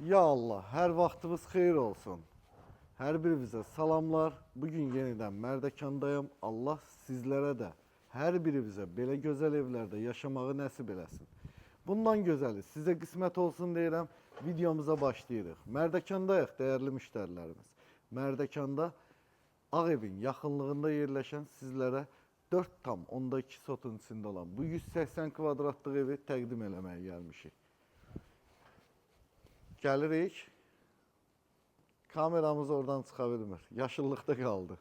Ya Allah, her vaxtınız xeyir olsun. Hər birinizə salamlar. Bugün yenidən Mərdəkandayım. Allah sizlərə də, hər birinizə belə gözəl evlərdə yaşamağı nəsib eləsin. Bundan gözəli sizə qismət olsun deyirəm. Videomuza başlayırıq. Mərdəkandayıq dəyərli müştərilərimiz. Mərdəkanda Ağ evin yaxınlığında yerləşən sizlərə 4,2 sotun içində olan bu 180 kvadratlıq evi təqdim eləməyə gəlmişik. Gəlirik. Kameramız oradan çıxa bilmir. Yaşıllıqda qaldı.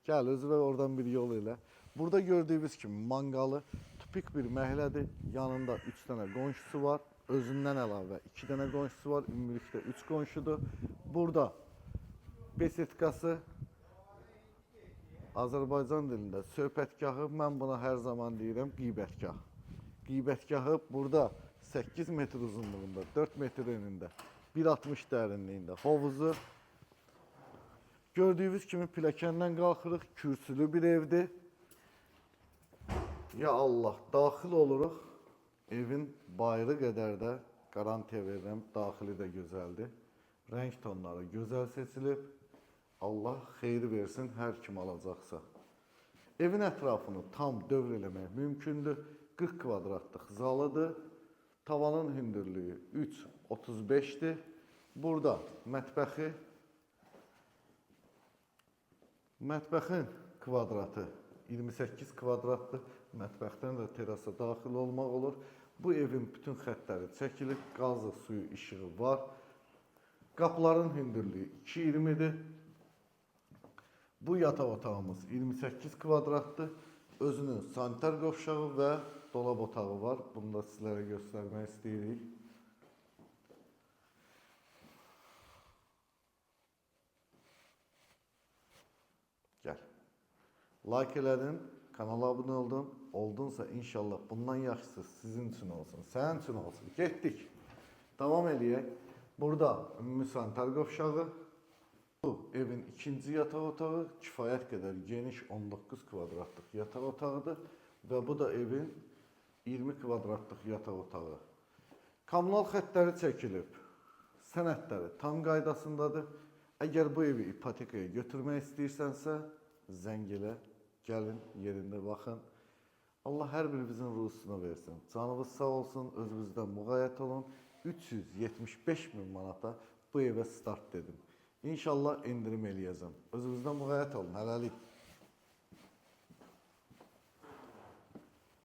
Gəl, özü və oradan bir yol elə. Burada gördüyünüz kimi manqalı tipik bir məhəllədir. Yanında 3 dənə qonşusu var. Özündən əlavə 2 dənə qonşusu var. Ümumilikdə 3 qonşudur. Burada besetkası Azərbaycan dilində söhbətgahı, mən buna hər zaman deyirəm qiybətgah. Qiybətgahı burada 8 metr uzunluğunda, 4 metr enində, 1,60 dərinliyində hovuzu. Gördüyünüz kimi pilləkəndən qalxırıq, kürsülü bir evdir. Ya Allah, daxil oluruq. Evin bayırı qədər də qarantiya verirəm, daxili də gözəldir. Rəng tonları gözəl seçilib. Allah xeyri versin hər kim alacaqsa. Evin ətrafını tam dövr eləmək mümkündür. 40 kvadratlıq zalıdır. Tavanın hündürlüyü 3,35'dir. Burada mətbəxin kvadratı 28 kvadratdır. Mətbəxdən də terasa daxil olmaq olur. Bu evin bütün xəttləri çəkilib, qazı, suyu, işığı var. Qapıların hündürlüyü 2,20'dir. Bu yataq otağımız 28 kvadratdır. Özünün sanitar qovşağı və dolab otağı var. Bunu da sizlərə göstərmək istəyirik. Gəl. Like elədin, kanala abunə oldun. Oldunsa inşallah bundan yaxşısı sizin üçün olsun, sənin üçün olsun. Getdik. Davam eləyək. Burada ümumi sanitar qovşağı. Bu evin ikinci yataq otağı, kifayət qədər geniş 19 kvadratlıq yataq otağıdır və bu da evin 20 kvadratlıq yataq otağı. Kommunal xəttləri çəkilib, sənədləri tam qaydasındadır. Əgər bu evi ipotekaya götürmək istəyirsənsə, zəng elə, gəlin yerində baxın. Allah hər birimizin ruhsunu versin. Canınız sağ olsun, özünüzdən müğayət olun. 375.000 manata bu evə start dedim. İnşallah endirim eləyəcəm. Özünüzdən müğayət olun. Hələlik.